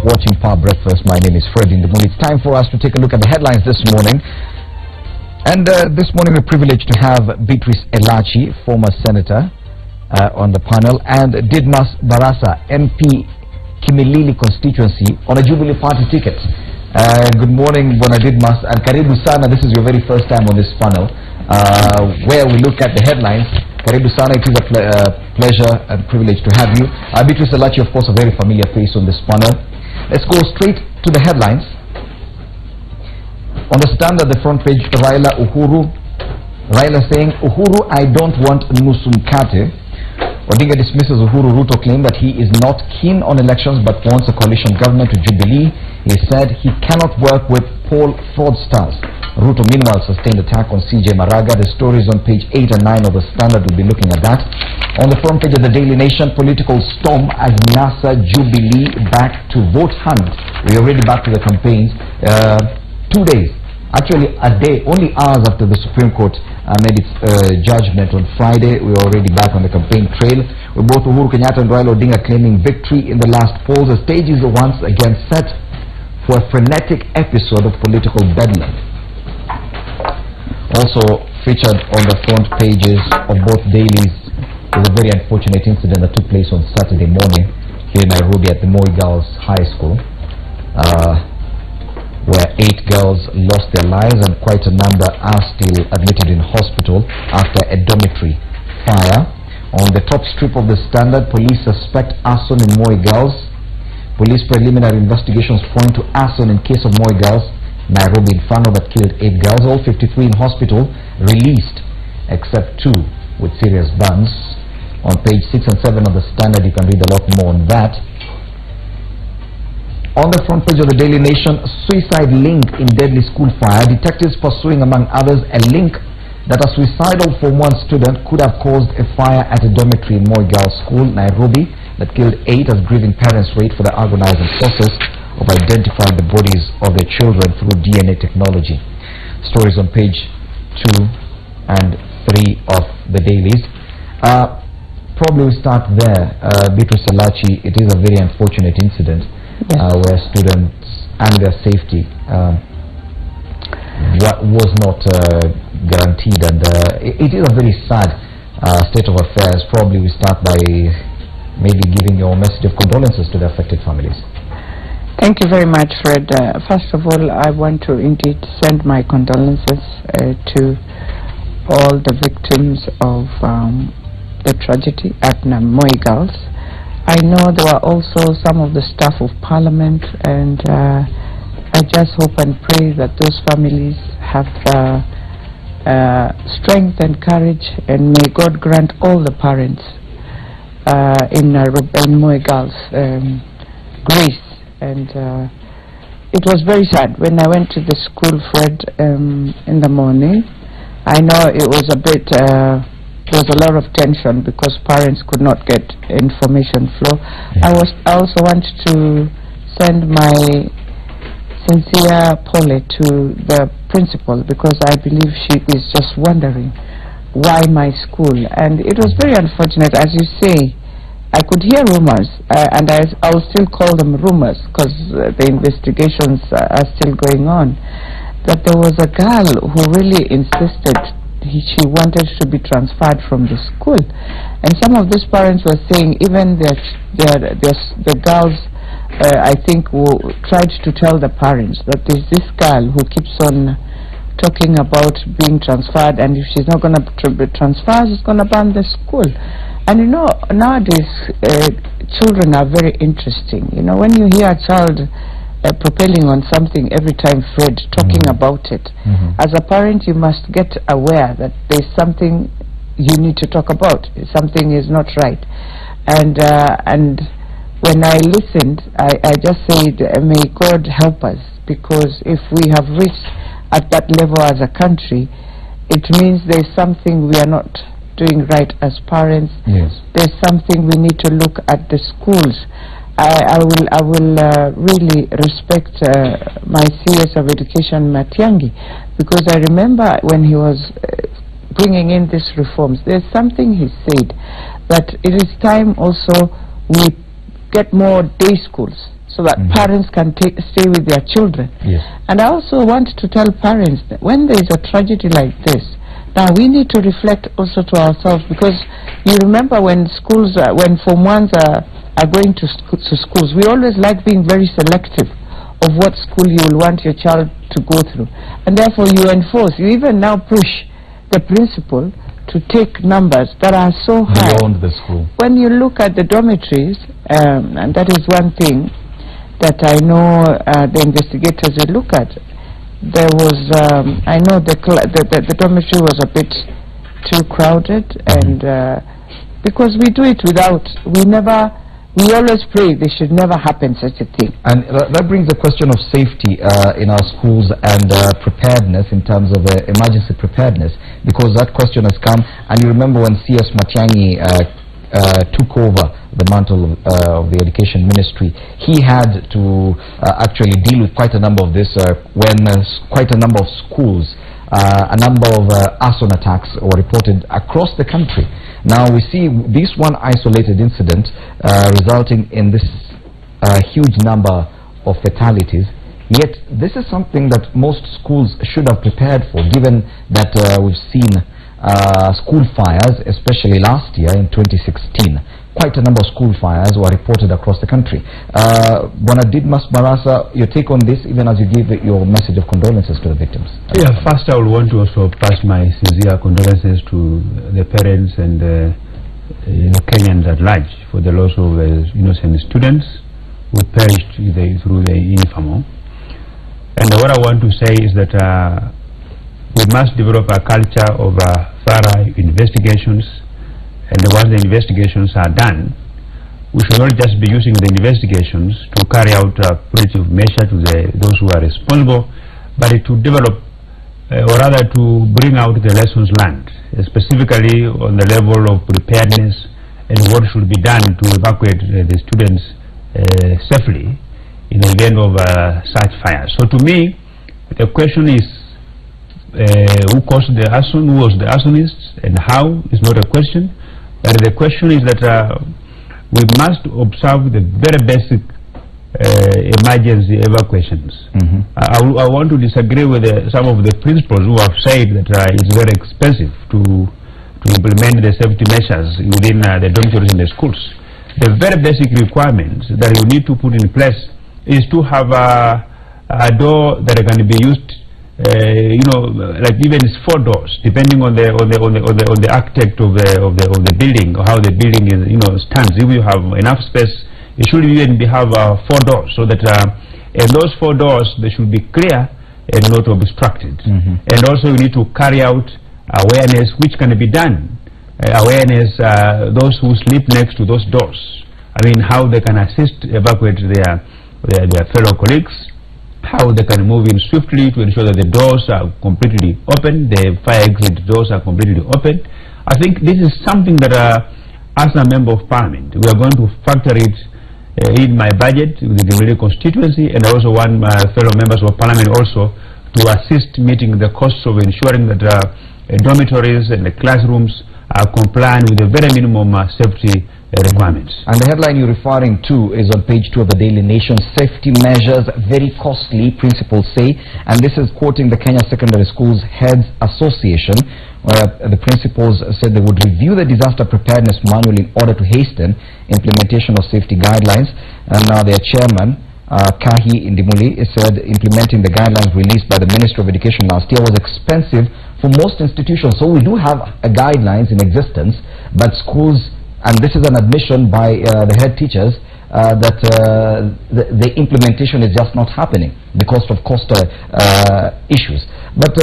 watching Power Breakfast. My name is Fred Indemuni. It's time for us to take a look at the headlines this morning. And this morning we're privileged to have Beatrice Elachi, former senator, on the panel, and Didmas Barasa, MP, Kimilili constituency, on a Jubilee Party ticket. Good morning, Bwana Didmas, and karibu sana. This is your very first time on this panel, where we look at the headlines. Karibu sana. It is a pleasure and privilege to have you. Beatrice Elachi, of course, a very familiar face on this panel. Let's go straight to the headlines. On the stand at the front page, Raila saying, Uhuru, I don't want nusu mkate. Odinga dismisses Uhuru Ruto claim that he is not keen on elections but wants a coalition government with Jubilee. He said he cannot work with poll fraudsters. Ruto meanwhile sustained attack on CJ Maraga. The stories on page 8 and 9 of the Standard. Will be looking at that. On the front page of the Daily Nation, political storm as NASA Jubilee back to vote hunt. We're already back to the campaigns. 2 days. Actually, a day, only hours after the Supreme Court made its judgment on Friday, we are already back on the campaign trail, with both Uhuru Kenyatta and Raila Odinga claiming victory in the last polls. The stage is once again set for a frenetic episode of political bedlam. Also featured on the front pages of both dailies is a very unfortunate incident that took place on Saturday morning here in Nairobi at the Moi Girls High School, where 8 girls lost their lives and quite a number are still admitted in hospital after a dormitory fire. On the top strip of the Standard, police suspect arson in Moi Girls. Police preliminary investigations point to arson in case of Moi Girls Nairobi Inferno that killed 8 girls. All 53 in hospital released except 2 with serious burns. On page 6 and 7 of the Standard, you can read a lot more on that. On the front page of the Daily Nation, suicide link in deadly school fire. Detectives pursuing, among others, a link that a suicidal Form 1 student could have caused a fire at a dormitory in Moi Girls School, Nairobi, that killed 8 as grieving parents wait for the agonizing process of identifying the bodies of their children through DNA technology. Stories on page 2 and 3 of the dailies. Probably we start there. Beatrice Elachi, it is a very unfortunate incident. Yes. Where students and their safety was not guaranteed, and it is a very sad state of affairs. Probably we start by maybe giving your message of condolences to the affected families. Thank you very much, Fred. First of all, I want to indeed send my condolences to all the victims of the tragedy at Moi Girls. I know there were also some of the staff of Parliament, and I just hope and pray that those families have strength and courage, and may God grant all the parents in Moi Girls grace. And it was very sad when I went to the school, Fred, in the morning. I know it was a bit there was a lot of tension because parents could not get information flow. I also want to send my sincere apology to the principal, because I believe she is just wondering why my school. And it was very unfortunate, as you say. I could hear rumors, and I will still call them rumors because the investigations are still going on, that there was a girl who really insisted she wanted to be transferred from the school, and some of these parents were saying even the girls, I think, who tried to tell the parents that there's this girl who keeps on talking about being transferred, and if she's not going to be transferred, she's going to ban the school. And you know, nowadays children are very interesting. You know, when you hear a child propelling on something every time, Fred, talking about it. As a parent, you must get aware that there's something you need to talk about. Something is not right. And when I listened, I just said, may God help us, because if we have reached at that level as a country, it means there's something we are not doing right as parents. Yes. There's something we need to look at the schools. I will really respect my CS of Education, Matiang'i, because I remember when he was bringing in these reforms, there's something he said, that it is time also we get more day schools so that parents can stay with their children. Yes. And I also want to tell parents that when there is a tragedy like this, now we need to reflect also to ourselves, because you remember when schools, when Form 1s are going to schools, we always like being very selective of what school you will want your child to go through. And therefore you enforce, you even now push the principal to take numbers that are so high. Beyond the school. When you look at the dormitories, and that is one thing that I know the investigators will look at, there was, I know the dormitory was a bit too crowded, and because we do it without, we always pray there should never happen such a thing. And that brings the question of safety in our schools and preparedness in terms of emergency preparedness, because that question has come. And you remember when C.S. Matiang'i took over the mantle of the Education Ministry, he had to actually deal with quite a number of this when quite a number of schools, a number of arson attacks were reported across the country. Now we see this one isolated incident resulting in this huge number of fatalities, yet this is something that most schools should have prepared for, given that we've seen school fires, especially last year in 2016. Quite a number of school fires were reported across the country. Bwana Didmas Barasa, your take on this, even as you give your message of condolences to the victims? Yeah, first I would want to also pass my sincere condolences to the parents and Kenyans at large for the loss of innocent students who perished through the infamy. And what I want to say is that we must develop a culture of thorough investigations, and once the investigations are done, we should not just be using the investigations to carry out a punitive measure to those who are responsible, but to develop, or rather to bring out the lessons learned, specifically on the level of preparedness and what should be done to evacuate the students safely in the event of such fires. So to me, the question is who caused the arson, who was the arsonist, and how is not a question. But the question is that we must observe the very basic emergency evacuations. I want to disagree with some of the principals who have said that it's very expensive to implement the safety measures within the dormitories in the schools. The very basic requirements that you need to put in place is to have a door that can be used, like even 4 doors, depending on the architect of the building, or how the building is, stands. If you have enough space, it should even have 4 doors, so that and those 4 doors, they should be clear and not obstructed. And also you need to carry out awareness, which can be done. Awareness, those who sleep next to those doors, I mean, how they can assist evacuate their fellow colleagues, how they can move in swiftly to ensure that the doors are completely open, the fire exit doors are completely open. I think this is something that as a member of parliament, we are going to factor it in my budget with the Kimilili constituency, and I also want my fellow members of parliament also to assist meeting the costs of ensuring that dormitories and the classrooms are compliant with the very minimum safety requirements. And the headline you're referring to is on page 2 of the Daily Nation. Safety measures very costly, principals say. And this is quoting the Kenya Secondary Schools Heads Association, where the principals said they would review the disaster preparedness manual in order to hasten implementation of safety guidelines. And now their chairman, Kahi Indimuli, said implementing the guidelines released by the Ministry of Education last year was expensive for most institutions. So we do have guidelines in existence, but schools, and this is an admission by the head teachers, that the implementation is just not happening because of cost issues. But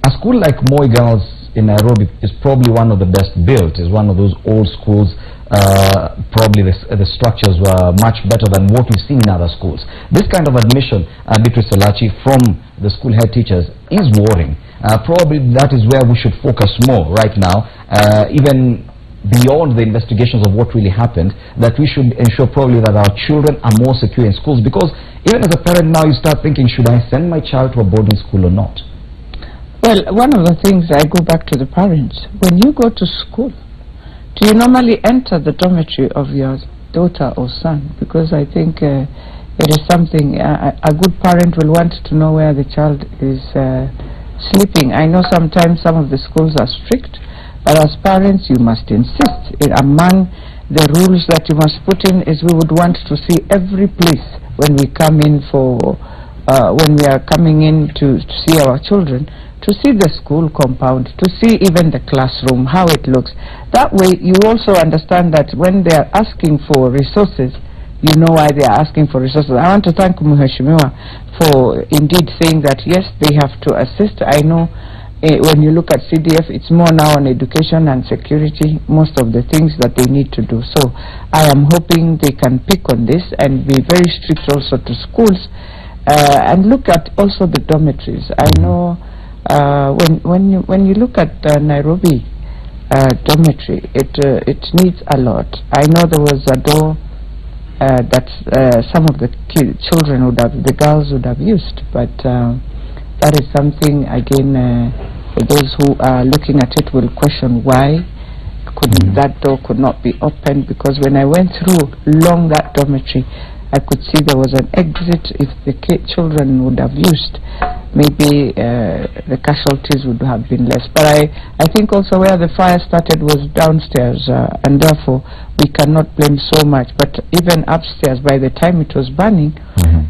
a school like Moi Girls in Nairobi is probably one of the best built, is one of those old schools. Probably the structures were much better than what we've seen in other schools. This kind of admission, Beatrice Salachi, from the school head teachers is worrying. Probably that is where we should focus more right now, even beyond the investigations of what really happened, that we should ensure probably that our children are more secure in schools. Because even as a parent now, you start thinking, should I send my child to a boarding school or not? Well, one of the things, I go back to the parents. When you go to school, do you normally enter the dormitory of your daughter or son, because I think it is something a good parent will want to know where the child is sleeping. I know sometimes some of the schools are strict, but as parents you must insist. Among the rules that you must put in is we would want to see every place when we come in for when we are coming in to see our children, to see the school compound, to see even the classroom, how it looks. That way you also understand that when they are asking for resources, you know why they are asking for resources. I want to thank Mheshimiwa for indeed saying that yes, they have to assist. I know when you look at CDF, it's more now on education and security, most of the things that they need to do. So I am hoping they can pick on this and be very strict also to schools, and look at also the dormitories. I know when you look at Nairobi dormitory, it needs a lot. I know there was a door that some of the children would have, the girls would have used, but that is something again for those who are looking at it will question why that door could not be opened, because when I went through along that dormitory, I could see there was an exit. If the children would have used, maybe the casualties would have been less. But I think also where the fire started was downstairs, and therefore we cannot blame so much. But even upstairs, by the time it was burning,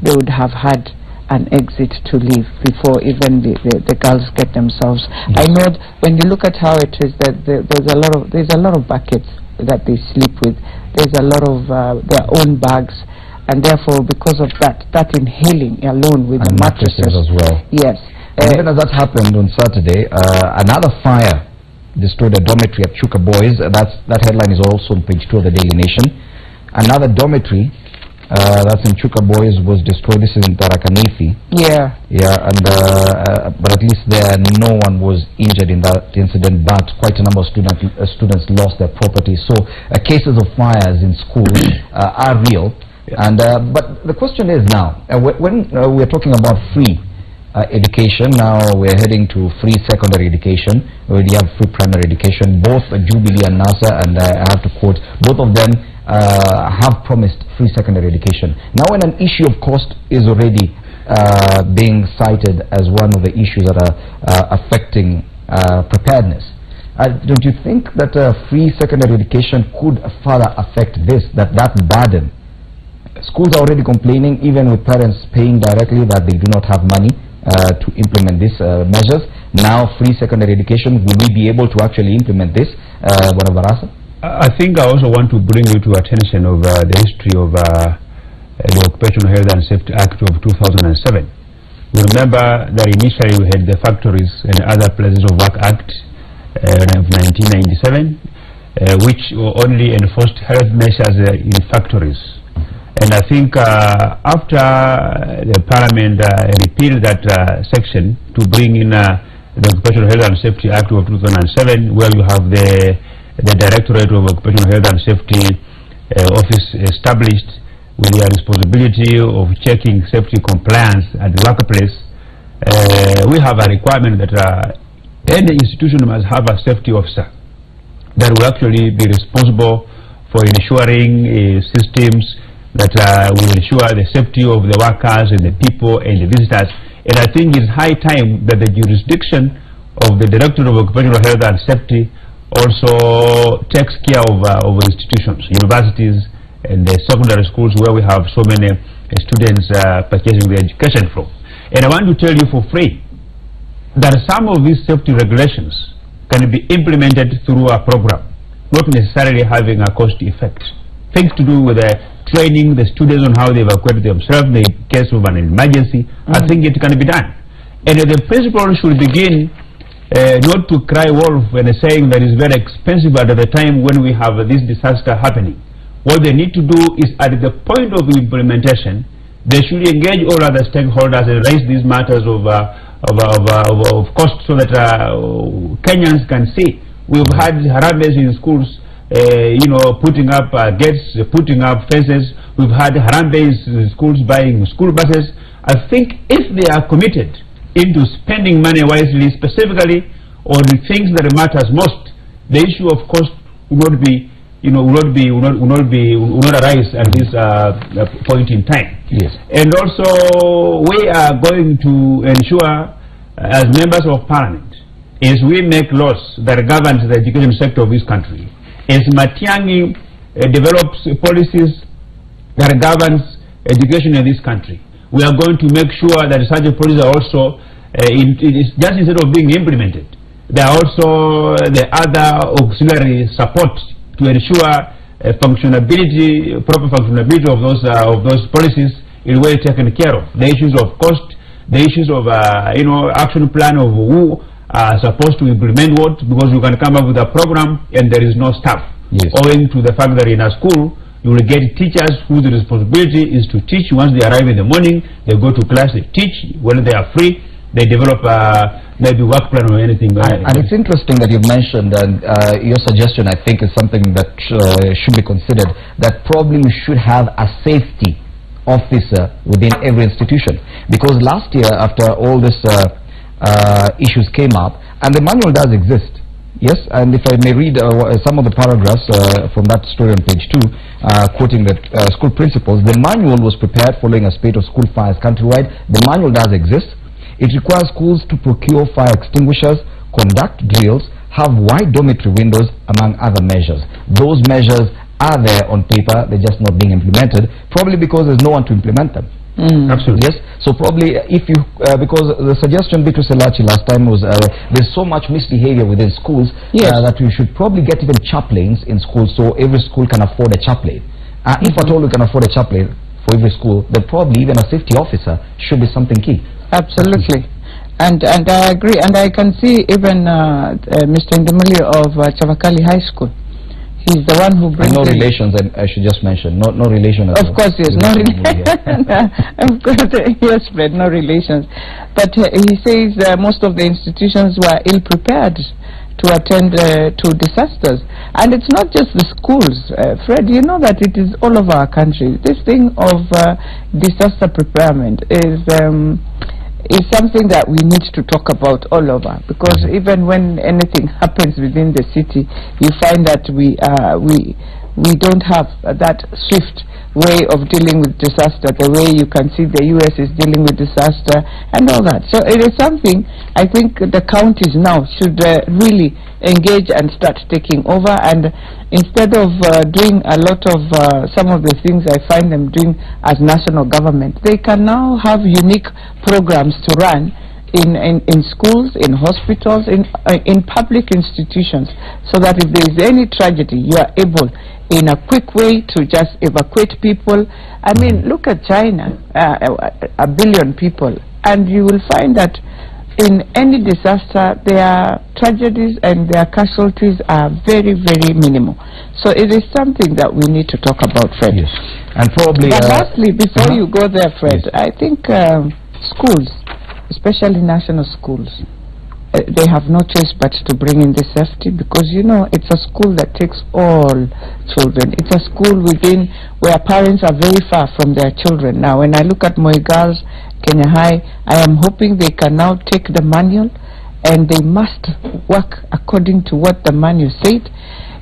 they would have had an exit to leave before even the girls get themselves. I know when you look at how it is, that there's a lot of buckets that they sleep with. There's a lot of their own bags. And therefore, because of that inhaling alone with the mattresses as well. Yes. Even as that happened on Saturday, another fire destroyed a dormitory at Chuka Boys. That headline is also on page 2 of the Daily Nation. Another dormitory that's in Chuka Boys was destroyed. This is in Tharaka-Nithi. Yeah. Yeah, and but at least there no one was injured in that incident, but quite a number of students lost their property. So cases of fires in schools are real. And but the question is now, when we're talking about free education, now we're heading to free secondary education. We already have free primary education. Both Jubilee and NASA, and I have to quote, both of them have promised free secondary education. Now when an issue of cost is already being cited as one of the issues that are affecting preparedness, don't you think that free secondary education could further affect this, that burden? Schools are already complaining, even with parents paying directly, that they do not have money to implement these measures. Now, free secondary education, will we be able to actually implement this? Barasa? I think I also want to bring you to attention of the history of the Occupational Health and Safety Act of 2007. We remember that initially we had the Factories and Other Places of Work Act of 1997, which only enforced health measures in factories. And I think after the Parliament repealed that section to bring in the Occupational Health and Safety Act of 2007, where you have the Directorate of Occupational Health and Safety Office established with the responsibility of checking safety compliance at the workplace, we have a requirement that any institution must have a safety officer that will actually be responsible for ensuring systems that will ensure the safety of the workers and the people and the visitors. And I think it's high time that the jurisdiction of the Director of Occupational Health and Safety also takes care of institutions, universities and the secondary schools where we have so many students purchasing their education from. And I want to tell you for free that some of these safety regulations can be implemented through a program, not necessarily having a cost effect. Things to do with training the students on how they evacuate themselves in the case of an emergency. I think it can be done. And the principal should begin not to cry wolf when saying that it's very expensive at the time when we have this disaster happening. What they need to do is at the point of implementation, they should engage all other stakeholders and raise these matters of cost so that Kenyans can see. We've had Harambes in schools, putting up gates, putting up fences. We've had Harambes in schools buying school buses. I think if they are committed into spending money wisely, specifically on the things that matters most, the issue of cost will not be will not arise at this point in time. Yes. And also, we are going to ensure, as members of parliament, is we make laws that governs the education sector of this country. As Matiang'i develops policies that governs education in this country, we are going to make sure that such policies are also, just instead of being implemented, there are also the other auxiliary support to ensure proper functionability of those policies is well taken care of. The issues of cost, the issues of action plan of who are supposed to implement what, because you can come up with a program and there is no staff. Yes. Owing to the fact that in a school you will get teachers whose responsibility is to teach. Once they arrive in the morning, they go to class, they teach. When they are free, they develop maybe work plan or anything. And it's interesting that you've mentioned, and your suggestion, I think, is something that should be considered, that probably you should have a safety officer within every institution. Because last year, after all this issues came up, and the manual does exist, yes, and if I may read some of the paragraphs from that story on page 2, quoting the school principals, the manual was prepared following a spate of school fires countrywide. The manual does exist. It requires schools to procure fire extinguishers, conduct drills, have wide dormitory windows, among other measures. Those measures are there on paper, they're just not being implemented, probably because there's no one to implement them. Absolutely. Yes. So probably if you, because the suggestion Beatrice Elachi last time was there's so much misbehavior within schools, yes, that we should probably get even chaplains in schools, so every school can afford a chaplain. If at all we can afford a chaplain for every school, then probably even a safety officer should be something key. Absolutely. And I agree, and I can see even Mr. Ndimuli of Chavakali High School. He's the one who brings. And no relations, I should just mention. No relation. Of course, yes, no relation. Of course, yes, Fred, no relations. But he says most of the institutions were ill prepared to attend to disasters, and it's not just the schools. Fred, you know that it is all over our country. This thing of disaster preparedness is something that we need to talk about all over, because even when anything happens within the city, you find that we don't have that swift way of dealing with disaster, the way you can see the US is dealing with disaster and all that. So it is something I think the counties now should really engage and start taking over, and instead of doing a lot of some of the things I find them doing as national government, they can now have unique programs to run in schools, in hospitals, in public institutions, so that if there is any tragedy, you are able in a quick way to just evacuate people. I mean, look at China, 1 billion people, and you will find that in any disaster, their tragedies and their casualties are very, very minimal. So it is something that we need to talk about, Fred. Yes. And probably. But lastly, before you go there, Fred, yes, I think schools, especially national schools, they have no choice but to bring in the safety, because you know it's a school that takes all children. It's a school within where parents are very far from their children. Now, when I look at Moi Girls, Kenya High, I am hoping they can now take the manual, and they must work according to what the manual said.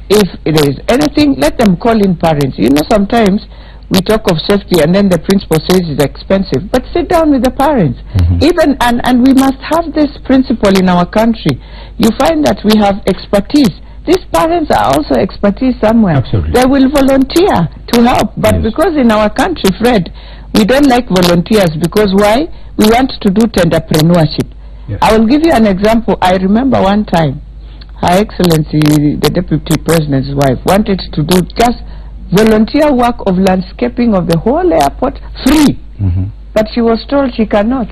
If there is anything, let them call in parents. You know, sometimes we talk of safety and then the principal says it's expensive, but sit down with the parents. Even and we must have this principle in our country. You find that we have expertise. These parents are also expertise somewhere. Absolutely. They will volunteer to help, but yes, because in our country, Fred, we don't like volunteers, because why? We want to do tenderpreneurship. Yes. I will give you an example. I remember one time, Her Excellency, the Deputy President's wife, wanted to do just volunteer work of landscaping of the whole airport free. But she was told she cannot,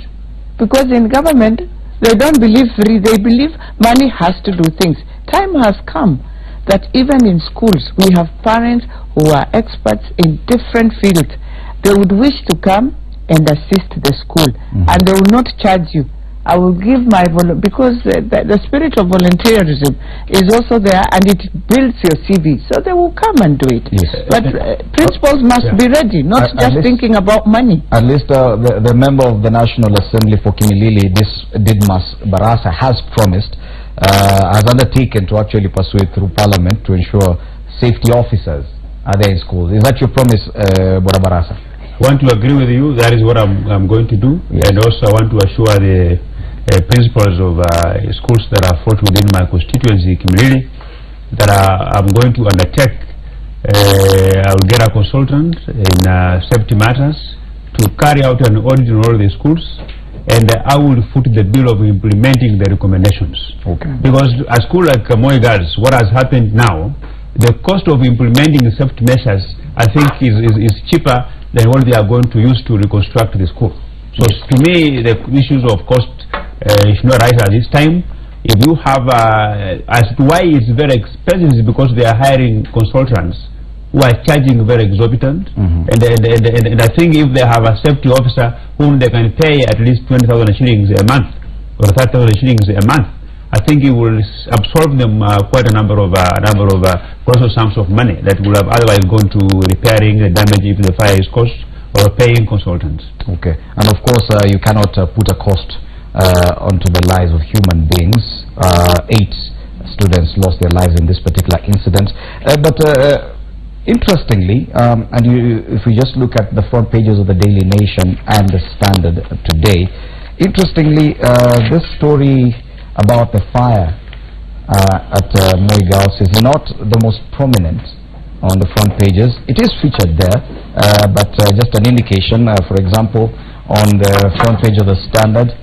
because in government they don't believe free, they believe money has to do things. Time has come that even in schools we have parents who are experts in different fields. They would wish to come and assist the school, and they will not charge you. I will give my because the spirit of volunteerism is also there, and it builds your CV, so they will come and do it. Yes. But principals must be ready, not just thinking about money. At least the member of the National Assembly for Kimilili, Didmas Barasa, has promised, has undertaken to actually pursue it through Parliament to ensure safety officers are there in schools. Is that your promise, Bwana Barasa? I want to agree with you. That is what I'm going to do. Yes. And also I want to assure the principals of schools that are fought within my constituency, Kimilili, that I'm going to undertake. I will get a consultant in safety matters to carry out an audit in all the schools, and I will foot the bill of implementing the recommendations. Okay. Because a school like Moi Girls, what has happened now, the cost of implementing the safety measures, I think, is cheaper than what they are going to use to reconstruct the school. So to me, the issues of cost should not rise at this time. If you have, as to why it's very expensive, is because they are hiring consultants who are charging very exorbitant. And I think if they have a safety officer whom they can pay at least 20,000 shillings a month or 30,000 shillings a month, I think it will absorb them quite a number of colossal sums of money that would have otherwise gone to repairing the damage if the fire is caused or paying consultants. Okay, and of course you cannot put a cost onto the lives of human beings. 8 students lost their lives in this particular incident. But interestingly, if we just look at the front pages of the Daily Nation and the Standard today, interestingly, this story about the fire at Moi Girls is not the most prominent on the front pages. It is featured there, but just an indication. For example, on the front page of the Standard,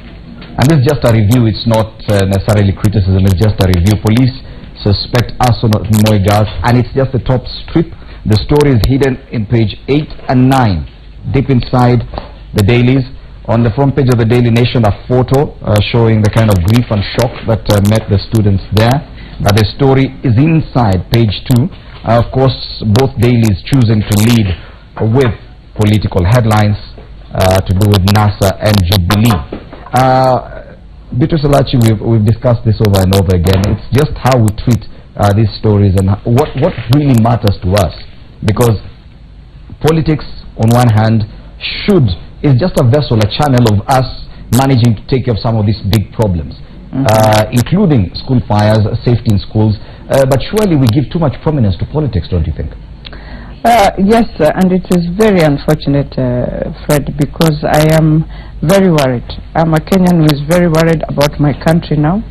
and this is just a review, it's not necessarily criticism, it's just a review. Police suspect arson at Moi Girls, and it's just the top strip. The story is hidden in page 8 and 9, deep inside the dailies. On the front page of the Daily Nation, a photo showing the kind of grief and shock that met the students there. But the story is inside page 2. Of course, both dailies choosing to lead with political headlines to do with NASA and Jubilee. Beatrice Elachi, we've discussed this over and over again. It's just how we treat these stories and what really matters to us. Because politics, on one hand, is just a vessel, a channel of us managing to take care of some of these big problems, including school fires, safety in schools. But surely we give too much prominence to politics, don't you think? Yes, and it is very unfortunate, Fred, because I am very worried. I'm a Kenyan who is very worried about my country now.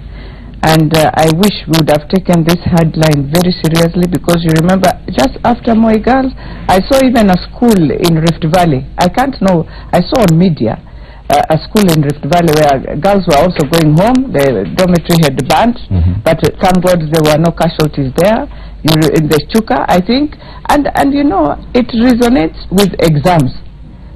And I wish we would have taken this headline very seriously, because you remember, just after Moi Girls, I saw even a school in Rift Valley. I saw on media a school in Rift Valley where girls were also going home. The dormitory had burned, but thank God there were no casualties there. In the Chuka, I think, and you know, it resonates with exams.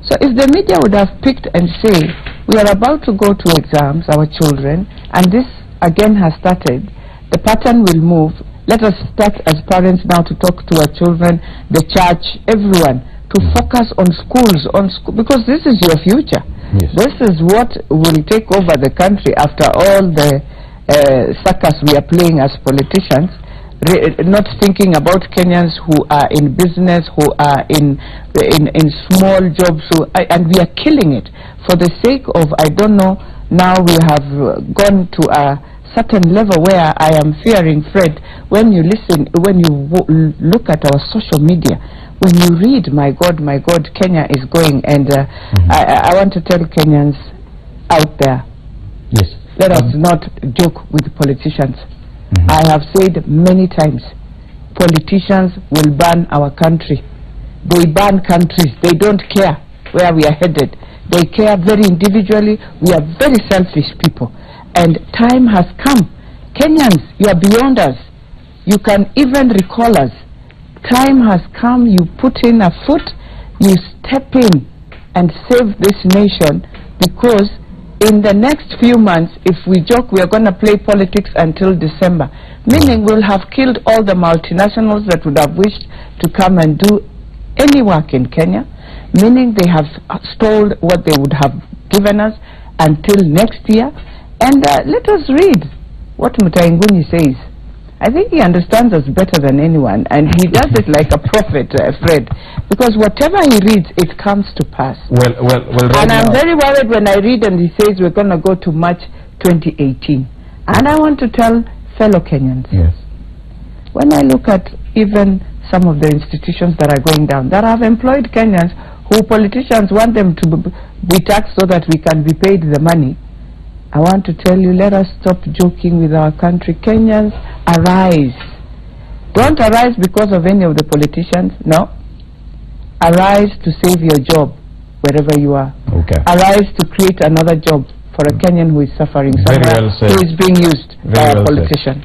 So if the media would have picked and say, we are about to go to exams, our children, and this again has started, the pattern will move. Let us start as parents now to talk to our children, the church, everyone, to focus on schools, because this is your future. Yes. This is what will take over the country after all the circus we are playing as politicians, not thinking about Kenyans who are in business, who are in small jobs, and we are killing it for the sake of, I don't know. Now we have gone to a certain level where I am fearing, Fred, when you look at our social media, when you read, my God, Kenya is going, and I want to tell Kenyans out there, yes, let us not joke with politicians. I have said many times, politicians will burn our country. They burn countries. They don't care where we are headed. They care very individually. We are very selfish people. And time has come. Kenyans, you are beyond us. You can even recall us. Time has come. You put in a foot. You step in and save this nation, because in the next few months, if we joke, we are going to play politics until December. Meaning we'll have killed all the multinationals that would have wished to come and do any work in Kenya. Meaning they have stole what they would have given us until next year. And let us read what Mutainguni says. I think he understands us better than anyone, and he does it like a prophet, Fred, because whatever he reads, it comes to pass. Well, right, and I'm very worried when I read and he says we're going to go to March 2018. And I want to tell fellow Kenyans, yes, when I look at even some of the institutions that are going down, that have employed Kenyans who politicians want them to be taxed so that we can be paid the money. I want to tell you, let us stop joking with our country. Kenyans, arise. Don't arise because of any of the politicians, no. Arise to save your job wherever you are. Okay. Arise to create another job for a Kenyan who is suffering somewhere, who is being used by a politician.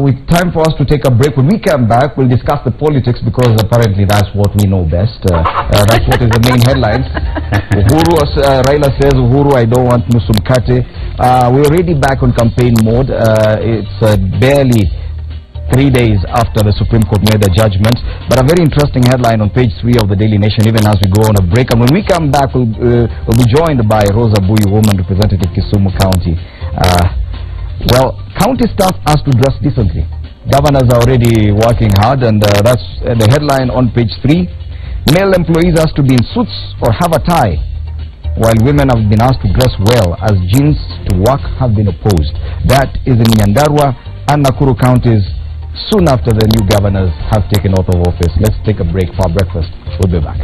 With time for us to take a break. When we come back, we'll discuss the politics, because apparently that's what we know best. That's what is the main headlines. Uhuru, Raila says, Uhuru, I don't want nusu mkate. We're already back on campaign mode. It's barely 3 days after the Supreme Court made a judgment. But a very interesting headline on page 3 of the Daily Nation, even as we go on a break. And when we come back, we'll be joined by Rosa Buyi, woman representative Kisumu County. Well, county staff has to dress decently. Governors are already working hard, and that's the headline on page 3. Male employees has to be in suits or have a tie, while women have been asked to dress well, as jeans to work have been opposed. That is in Nyandarua and Nakuru counties soon after the new governors have taken oath of office. Let's take a break for breakfast. We'll be back.